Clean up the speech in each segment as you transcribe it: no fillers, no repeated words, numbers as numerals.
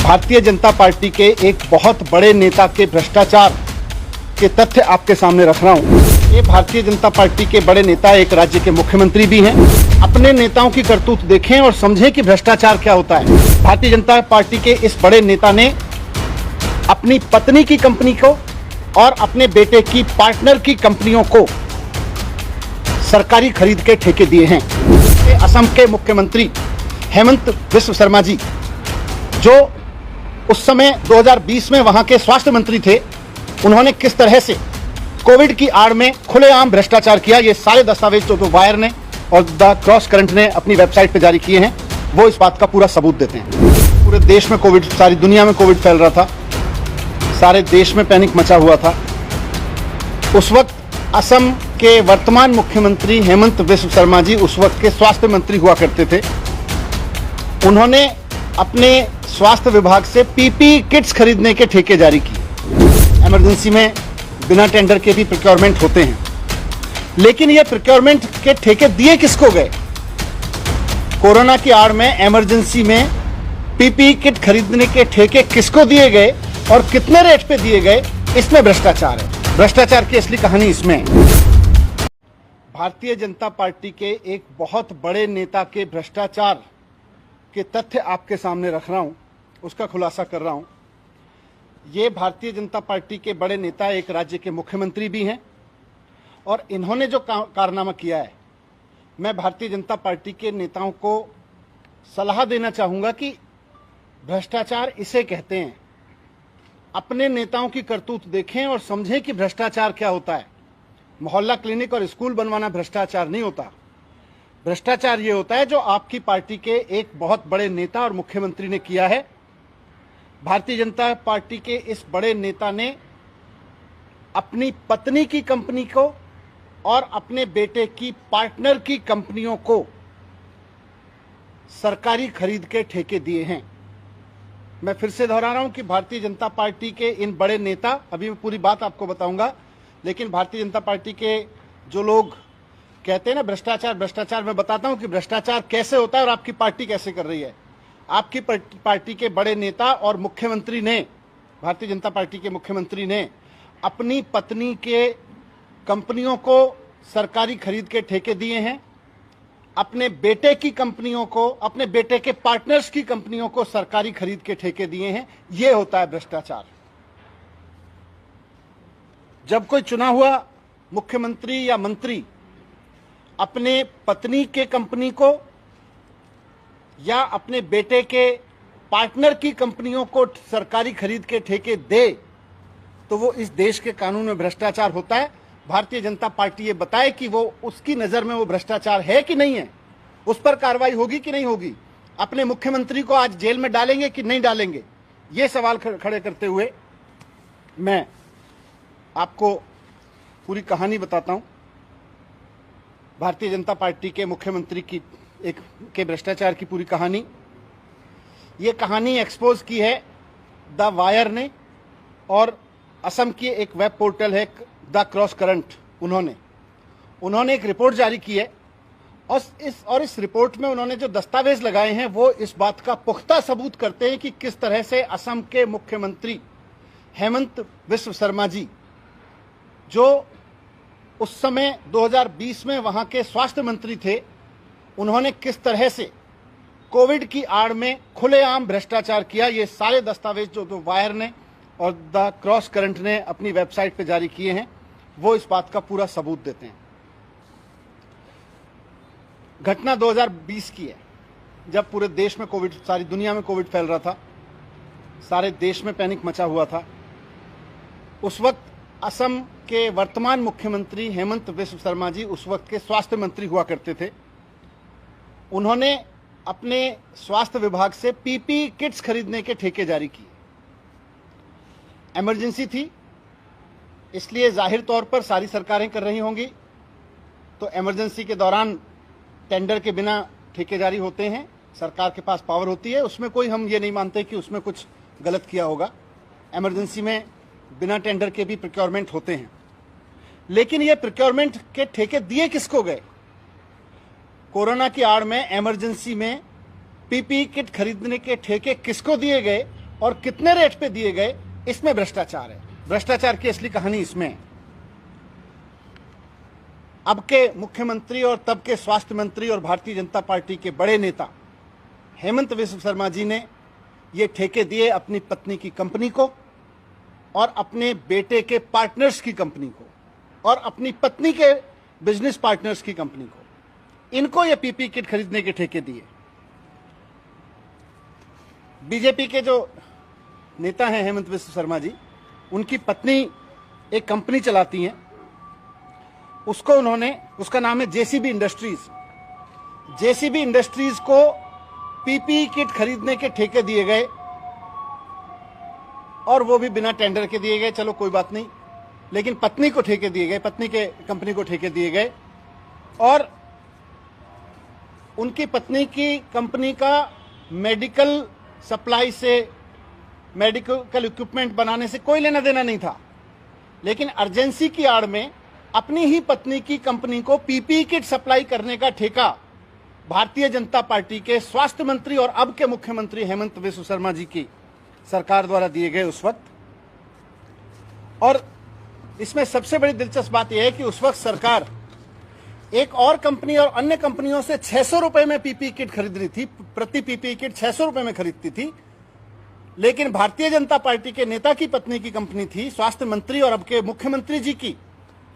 Bharatiya Janata party के एक बहुत बड़े नेता के भ्रष्टाचार के तथ्य आपके सामने रख रहा हूं। ये भारतीय जनता पार्टी के बड़े नेता एक राज्य के मुख्यमंत्री भी हैं। अपने नेताओं की करतूत देखें और समझें कि भ्रष्टाचार क्या होता है। भारतीय जनता पार्टी के इस बड़े नेता ने अपनी पत्नी की कंपनी को और अपने बेटे की पार्टनर की कंपनियों को सरकारी खरीद के ठेके दिए हैं। असम के मुख्यमंत्री हेमंत बिस्व शर्मा जी, जो उस समय 2020 में वहां के स्वास्थ्य मंत्री थे, उन्होंने किस तरह से कोविड की आड़ में खुलेआम भ्रष्टाचार किया, ये सारे दस्तावेज जो वायर ने और द क्रॉस करंट ने अपनी वेबसाइट पर जारी किए हैं, वो इस बात का पूरा सबूत देते हैं। पूरे देश में कोविड, सारी दुनिया में कोविड फैल रहा था, सारे देश में पैनिक मचा हुआ था। उस वक्त असम के वर्तमान मुख्यमंत्री हेमंत बिस्व शर्मा जी उस वक्त के स्वास्थ्य मंत्री हुआ करते थे। उन्होंने अपने स्वास्थ्य विभाग से पीपीई किट्स खरीदने के ठेके जारी किए। इमरजेंसी में बिना टेंडर के भी प्रोक्योरमेंट होते हैं, लेकिन ये प्रोक्योरमेंट के ठेके दिए किसको गए? कोरोना की आड़ में इमरजेंसी में पीपीई किट खरीदने के ठेके किसको दिए गए और कितने रेट पे दिए गए, इसमें भ्रष्टाचार है। भ्रष्टाचार की असली कहानी इसमें है। भारतीय जनता पार्टी के एक बहुत बड़े नेता के भ्रष्टाचार के तथ्य आपके सामने रख रहा हूं, उसका खुलासा कर रहा हूं। ये भारतीय जनता पार्टी के बड़े नेता एक राज्य के मुख्यमंत्री भी हैं और इन्होंने जो कारनामा किया है, मैं भारतीय जनता पार्टी के नेताओं को सलाह देना चाहूंगा कि भ्रष्टाचार इसे कहते हैं। अपने नेताओं की करतूत देखें और समझें कि भ्रष्टाचार क्या होता है। मोहल्ला क्लिनिक और स्कूल बनवाना भ्रष्टाचार नहीं होता। भ्रष्टाचार ये होता है जो आपकी पार्टी के एक बहुत बड़े नेता और मुख्यमंत्री ने किया है। भारतीय जनता पार्टी के इस बड़े नेता ने अपनी पत्नी की कंपनी को और अपने बेटे की पार्टनर की कंपनियों को सरकारी खरीद के ठेके दिए हैं। मैं फिर से दोहरा रहा हूं कि भारतीय जनता पार्टी के इन बड़े नेता, अभी मैं पूरी बात आपको बताऊंगा, लेकिन भारतीय जनता पार्टी के जो लोग कहते हैं ना भ्रष्टाचार भ्रष्टाचार, मैं बताता हूं कि भ्रष्टाचार कैसे होता है और आपकी पार्टी कैसे कर रही है। आपकी पार्टी के बड़े नेता और मुख्यमंत्री ने, भारतीय जनता पार्टी के मुख्यमंत्री ने अपनी पत्नी के कंपनियों को सरकारी खरीद के ठेके दिए हैं। अपने बेटे की कंपनियों को, अपने बेटे के पार्टनर्स की कंपनियों को सरकारी खरीद के ठेके दिए हैं। यह होता है भ्रष्टाचार। जब कोई चुना हुआ मुख्यमंत्री या मंत्री अपने पत्नी के कंपनी को या अपने बेटे के पार्टनर की कंपनियों को सरकारी खरीद के ठेके दे, तो वो इस देश के कानून में भ्रष्टाचार होता है। भारतीय जनता पार्टी ये बताए कि वो उसकी नजर में वो भ्रष्टाचार है कि नहीं है, उस पर कार्रवाई होगी कि नहीं होगी। अपने मुख्यमंत्री को आज जेल में डालेंगे कि नहीं डालेंगे, ये सवाल खड़े करते हुए मैं आपको पूरी कहानी बताता हूं। भारतीय जनता पार्टी के मुख्यमंत्री की के भ्रष्टाचार की पूरी कहानी, ये कहानी एक्सपोज की है द वायर ने और असम की एक वेब पोर्टल है द क्रॉस करंट, उन्होंने एक रिपोर्ट जारी की है और इस रिपोर्ट में उन्होंने जो दस्तावेज लगाए हैं वो इस बात का पुख्ता सबूत करते हैं कि किस तरह से असम के मुख्यमंत्री हेमंत बिस्व शर्मा जी, जो उस समय 2020 में वहां के स्वास्थ्य मंत्री थे, उन्होंने किस तरह से कोविड की आड़ में खुलेआम भ्रष्टाचार किया। ये सारे दस्तावेज जो वायर ने और द क्रॉस करंट ने अपनी वेबसाइट पर जारी किए हैं, वो इस बात का पूरा सबूत देते हैं। घटना 2020 की है, जब पूरे देश में कोविड, सारी दुनिया में कोविड फैल रहा था, सारे देश में पैनिक मचा हुआ था। उस वक्त असम के वर्तमान मुख्यमंत्री हेमंत बिस्व शर्मा जी उस वक्त के स्वास्थ्य मंत्री हुआ करते थे। उन्होंने अपने स्वास्थ्य विभाग से पीपीई किट्स खरीदने के ठेके जारी किए। इमरजेंसी थी, इसलिए जाहिर तौर पर सारी सरकारें कर रही होंगी, तो इमरजेंसी के दौरान टेंडर के बिना ठेके जारी होते हैं। सरकार के पास पावर होती है, उसमें कोई हम ये नहीं मानते कि उसमें कुछ गलत किया होगा। इमरजेंसी में बिना टेंडर के भी प्रोक्योरमेंट होते हैं, लेकिन ये प्रोक्योरमेंट के ठेके दिए किसको गए? कोरोना की आड़ में इमरजेंसी में पीपीई किट खरीदने के ठेके किसको दिए गए और कितने रेट पे दिए गए, इसमें भ्रष्टाचार है। भ्रष्टाचार की असली कहानी इसमें है। अब के मुख्यमंत्री और तब के स्वास्थ्य मंत्री और भारतीय जनता पार्टी के बड़े नेता हेमंत बिस्व शर्मा जी ने ये ठेके दिए अपनी पत्नी की कंपनी को और अपने बेटे के पार्टनर्स की कंपनी को और अपनी पत्नी के बिजनेस पार्टनर्स की कंपनी को। इनको ये पीपी किट खरीदने के ठेके दिए। बीजेपी के जो नेता हैं हेमंत बिस्व शर्मा जी, उनकी पत्नी एक कंपनी चलाती हैं, उसका नाम है जेसीबी इंडस्ट्रीज। जेसीबी इंडस्ट्रीज को पीपीई किट खरीदने के ठेके दिए गए और वो भी बिना टेंडर के दिए गए। चलो कोई बात नहीं, लेकिन पत्नी को ठेके दिए गए, पत्नी के कंपनी को ठेके दिए गए और उनकी पत्नी की कंपनी का मेडिकल सप्लाई से, मेडिकल इक्विपमेंट बनाने से कोई लेना देना नहीं था, लेकिन अर्जेंसी की आड़ में अपनी ही पत्नी की कंपनी को पीपीई किट सप्लाई करने का ठेका भारतीय जनता पार्टी के स्वास्थ्य मंत्री और अब के मुख्यमंत्री हेमंत बिस्व शर्मा जी की सरकार द्वारा दिए गए उस वक्त। और इसमें सबसे बड़ी दिलचस्प बात यह है कि उस वक्त सरकार एक और कंपनी और अन्य कंपनियों से 600 रुपए में पीपीई किट खरीद रही थी। प्रति पीपीई किट 600 रुपए में खरीदती थी, लेकिन भारतीय जनता पार्टी के नेता की पत्नी की कंपनी थी, स्वास्थ्य मंत्री और अब के मुख्यमंत्री जी की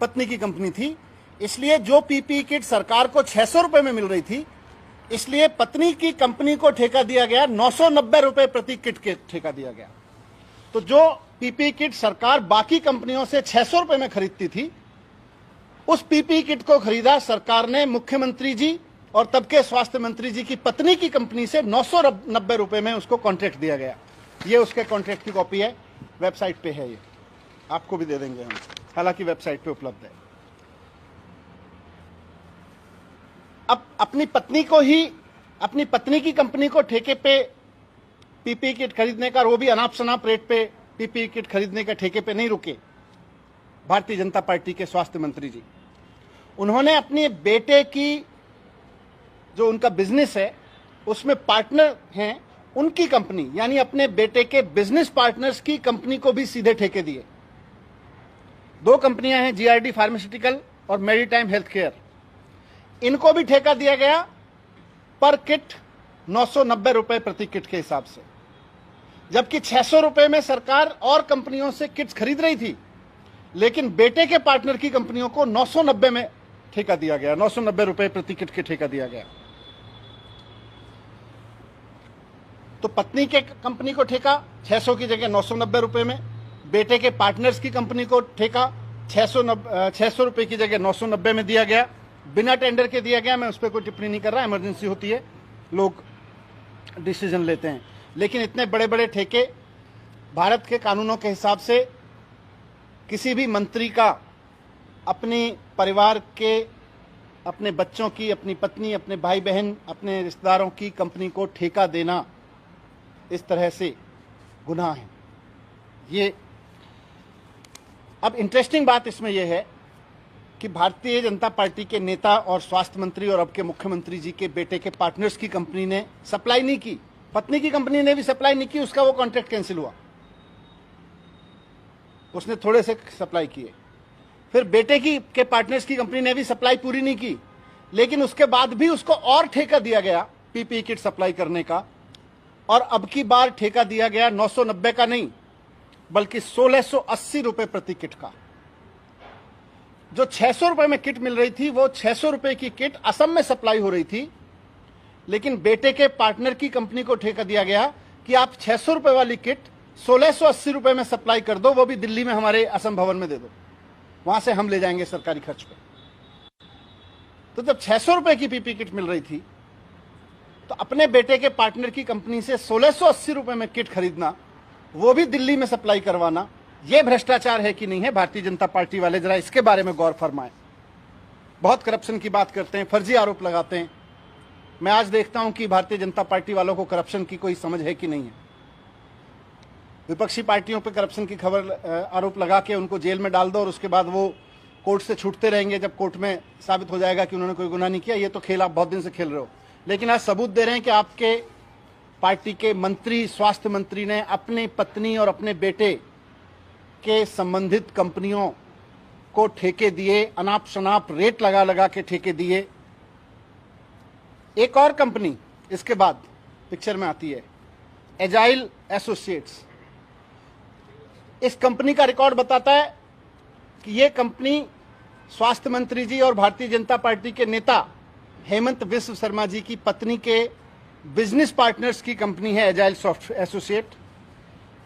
पत्नी की कंपनी थी, इसलिए जो पीपीई किट सरकार को 600 रुपए में मिल रही थी, इसलिए पत्नी की कंपनी को ठेका दिया गया 990 रुपए प्रति किट के ठेका दिया गया। तो जो पीपीई किट सरकार बाकी कंपनियों से 600 रुपए में खरीदती थी, उस पीपीई किट को खरीदा सरकार ने मुख्यमंत्री जी और तब के स्वास्थ्य मंत्री जी की पत्नी की कंपनी से 990 रुपए में उसको कॉन्ट्रैक्ट दिया गया। ये उसके कॉन्ट्रैक्ट की कॉपी है, वेबसाइट पे है, ये आपको भी दे देंगे हम, हालांकि वेबसाइट पे उपलब्ध है। अब अपनी पत्नी की कंपनी को ठेके पे पीपीई किट खरीदने का, वो भी अनाप शनाप रेट पे पीपीई किट खरीदने के ठेके पे नहीं रुके भारतीय जनता पार्टी के स्वास्थ्य मंत्री जी। उन्होंने अपने बेटे की जो उनका बिजनेस है उसमें पार्टनर हैं, उनकी कंपनी यानी अपने बेटे के बिजनेस पार्टनर्स की कंपनी को भी सीधे ठेके दिए। दो कंपनियां हैं, जीआरडी फार्मास्यूटिकल और मेरीटाइम हेल्थ केयर। इनको भी ठेका दिया गया पर किट 990 रुपए प्रति किट के हिसाब से, जबकि 600 रुपए में सरकार और कंपनियों से किट्स खरीद रही थी, लेकिन बेटे के पार्टनर की कंपनियों को 990 में ठेका दिया गया, 990 रुपए प्रति किट के ठेका दिया गया। तो पत्नी के कंपनी को ठेका 600 की जगह 990 रुपए में, बेटे के पार्टनर्स की कंपनी को ठेका 600 रुपए की जगह 990 में दिया गया, बिना टेंडर के दिया गया। मैं उस पर कोई टिप्पणी नहीं कर रहा, इमरजेंसी होती है, लोग डिसीजन लेते हैं, लेकिन इतने बड़े बड़े ठेके भारत के कानूनों के हिसाब से किसी भी मंत्री का अपने परिवार के, अपने बच्चों की, अपनी पत्नी, अपने भाई बहन, अपने रिश्तेदारों की कंपनी को ठेका देना इस तरह से गुनाह है। ये अब इंटरेस्टिंग बात इसमें यह है कि भारतीय जनता पार्टी के नेता और स्वास्थ्य मंत्री और अब के मुख्यमंत्री जी के बेटे के पार्टनर्स की कंपनी ने सप्लाई नहीं की, पत्नी की कंपनी ने भी सप्लाई नहीं की, उसका वो कॉन्ट्रैक्ट कैंसिल हुआ, उसने थोड़े से सप्लाई किए। फिर बेटे के पार्टनर्स की कंपनी ने भी सप्लाई पूरी नहीं की, लेकिन उसके बाद भी उसको और ठेका दिया गया पीपीई किट सप्लाई करने का, और अब की बार ठेका दिया गया 990 का नहीं बल्कि 1680 रुपए प्रति किट का। जो 600 रुपए में किट मिल रही थी, वो 600 रुपए की किट असम में सप्लाई हो रही थी, लेकिन बेटे के पार्टनर की कंपनी को ठेका दिया गया कि आप 600 रुपए वाली किट 1680 रुपए में सप्लाई कर दो, वो भी दिल्ली में हमारे असम भवन में दे दो, वहां से हम ले जाएंगे सरकारी खर्च पे। तो जब 600 रुपए की पीपी किट मिल रही थी, तो अपने बेटे के पार्टनर की कंपनी से 1680 रुपए में किट खरीदना, वो भी दिल्ली में सप्लाई करवाना, ये भ्रष्टाचार है कि नहीं है? भारतीय जनता पार्टी वाले जरा इसके बारे में गौर फरमाएं। बहुत करप्शन की बात करते हैं, फर्जी आरोप लगाते हैं। मैं आज देखता हूं कि भारतीय जनता पार्टी वालों को करप्शन की कोई समझ है कि नहीं है। विपक्षी पार्टियों पर करप्शन की खबर आरोप लगा के उनको जेल में डाल दो और उसके बाद वो कोर्ट से छूटते रहेंगे जब कोर्ट में साबित हो जाएगा कि उन्होंने कोई गुनाह नहीं किया। ये तो खेल आप बहुत दिन से खेल रहे हो, लेकिन आज सबूत दे रहे हैं कि आपके पार्टी के मंत्री, स्वास्थ्य मंत्री ने अपनी पत्नी और अपने बेटे के संबंधित कंपनियों को ठेके दिए, अनाप शनाप रेट लगा लगा के ठेके दिए। एक और कंपनी इसके बाद पिक्चर में आती है, एजाइल एसोसिएट्स। इस कंपनी का रिकॉर्ड बताता है कि यह कंपनी स्वास्थ्य मंत्री जी और भारतीय जनता पार्टी के नेता हेमंत बिस्व शर्मा जी की पत्नी के बिजनेस पार्टनर्स की कंपनी है, एजाइल सॉफ्ट एसोसिएट।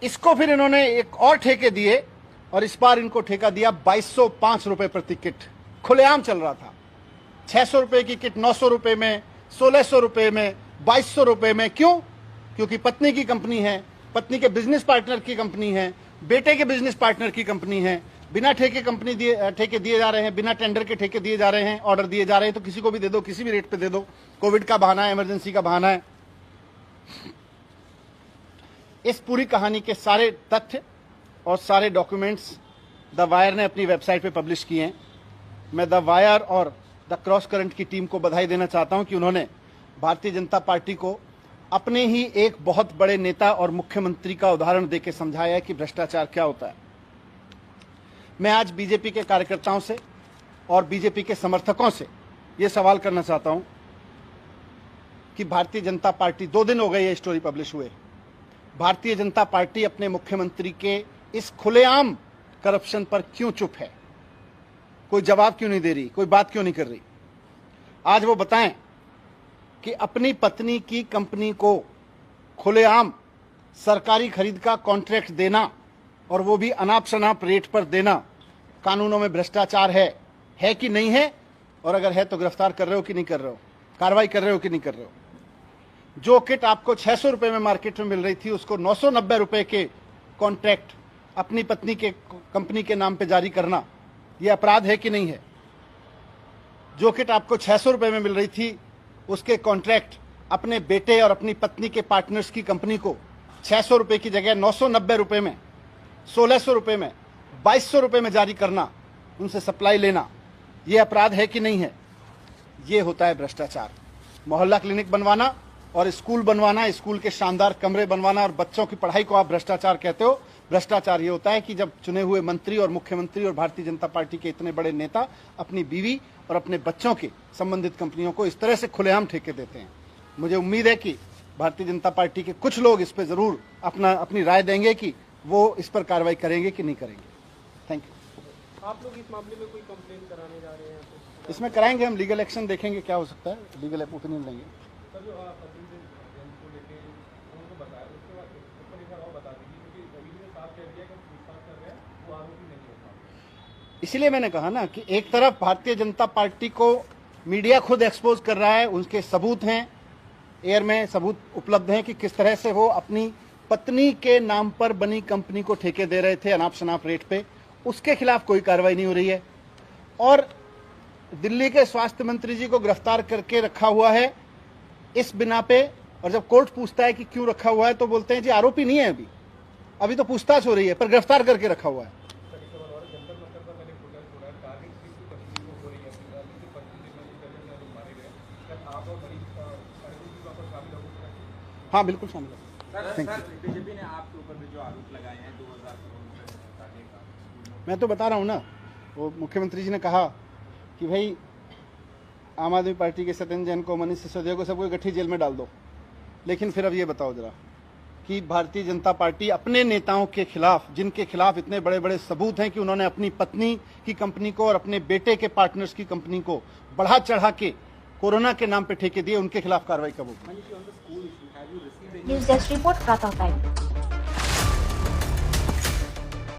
इसको फिर इन्होंने एक और ठेके दिए और इस बार इनको ठेका दिया 2205 रुपए प्रति किट। खुलेआम चल रहा था। 600 रुपए की किट 900 रुपए में, 1600 रुपए में, 2200 रुपए में। क्यों? क्योंकि पत्नी की कंपनी है, पत्नी के बिजनेस पार्टनर की कंपनी है, बेटे के बिजनेस पार्टनर की कंपनी है। बिना ठेके ठेके दिए जा रहे हैं, बिना टेंडर के ठेके दिए जा रहे हैं, ऑर्डर दिए जा रहे हैं। तो किसी को भी दे दो, किसी भी रेट पे दे दो। कोविड का बहाना है, इमरजेंसी का बहाना है। इस पूरी कहानी के सारे तथ्य और सारे डॉक्यूमेंट्स द वायर ने अपनी वेबसाइट पे पब्लिश किए हैं। मैं द वायर और द क्रॉस करंट की टीम को बधाई देना चाहता हूं कि उन्होंने भारतीय जनता पार्टी को अपने ही एक बहुत बड़े नेता और मुख्यमंत्री का उदाहरण देकर समझाया है कि भ्रष्टाचार क्या होता है। मैं आज बीजेपी के कार्यकर्ताओं से और बीजेपी के समर्थकों से यह सवाल करना चाहता हूं कि भारतीय जनता पार्टी, 2 दिन हो गए ये स्टोरी पब्लिश हुए, भारतीय जनता पार्टी अपने मुख्यमंत्री के इस खुलेआम करप्शन पर क्यों चुप है? कोई जवाब क्यों नहीं दे रही? कोई बात क्यों नहीं कर रही? आज वो बताएं कि अपनी पत्नी की कंपनी को खुलेआम सरकारी खरीद का कॉन्ट्रैक्ट देना और वो भी अनाप शनाप रेट पर देना कानूनों में भ्रष्टाचार है कि नहीं है? और अगर है तो गिरफ्तार कर रहे हो कि नहीं कर रहे हो? कार्रवाई कर रहे हो कि नहीं कर रहे हो? जो किट आपको 600 रुपए में मार्केट में मिल रही थी, उसको 990 रुपए के कॉन्ट्रैक्ट अपनी पत्नी के कंपनी के नाम पे जारी करना, यह अपराध है कि नहीं है? जो किट आपको 600 रुपए में मिल रही थी, उसके कॉन्ट्रैक्ट अपने बेटे और अपनी पत्नी के पार्टनर्स की कंपनी को 600 रुपए की जगह 990 रुपए में, 1600 रुपए में, 2200 रुपए में जारी करना, उनसे सप्लाई लेना, यह अपराध है कि नहीं है? यह होता है भ्रष्टाचार। मोहल्ला क्लिनिक बनवाना और स्कूल बनवाना, स्कूल के शानदार कमरे बनवाना और बच्चों की पढ़ाई को आप भ्रष्टाचार कहते हो। भ्रष्टाचार ये होता है कि जब चुने हुए मंत्री और मुख्यमंत्री और भारतीय जनता पार्टी के इतने बड़े नेता अपनी बीवी और अपने बच्चों के संबंधित कंपनियों को इस तरह से खुलेआम ठेके देते हैं। मुझे उम्मीद है कि भारतीय जनता पार्टी के कुछ लोग इस पर जरूर अपनी राय देंगे कि वो इस पर कार्रवाई करेंगे कि नहीं करेंगे। Thank you. आप लोग इस मामले में कोई कंप्लेन कराने जा रहे हैं? इसमें कराएंगे हम, लीगल एक्शन देखेंगे क्या हो सकता है, लीगल ओपिनियन लेंगे। इसीलिए मैंने कहा ना कि एक तरफ भारतीय जनता पार्टी को मीडिया खुद एक्सपोज कर रहा है, उनके सबूत हैं, एयर में सबूत उपलब्ध हैं कि किस तरह से वो अपनी पत्नी के नाम पर बनी कंपनी को ठेके दे रहे थे अनाप शनाप रेट पे। उसके खिलाफ कोई कार्रवाई नहीं हो रही है और दिल्ली के स्वास्थ्य मंत्री जी को गिरफ्तार करके रखा हुआ है इस बिना पे। और जब कोर्ट पूछता है कि क्यों रखा हुआ है तो बोलते हैं जी आरोपी नहीं है, अभी तो पूछताछ हो रही है, पर गिरफ्तार करके रखा हुआ है। हाँ बिल्कुल शामिल है। बीजेपी ने आपके ऊपर भी जो आरोप लगाए हैं 2000 करोड़ का, मैं तो बता रहा हूँ ना, वो मुख्यमंत्री जी ने कहा कि भाई आम आदमी पार्टी के सत्येंद्र जैन को, मनीष सिसोदिया को सबको गठरी जेल में डाल दो। लेकिन फिर अब ये बताओ जरा कि भारतीय जनता पार्टी अपने नेताओं के खिलाफ, जिनके खिलाफ इतने बड़े बड़े सबूत हैं कि उन्होंने अपनी पत्नी की कंपनी को और अपने बेटे के पार्टनर्स की कंपनी को बढ़ा चढ़ा के कोरोना के नाम पे ठेके दिए, उनके खिलाफ कार्रवाई कब होगी? न्यूज़ डेस्क रिपोर्ट प्रातः टाइम।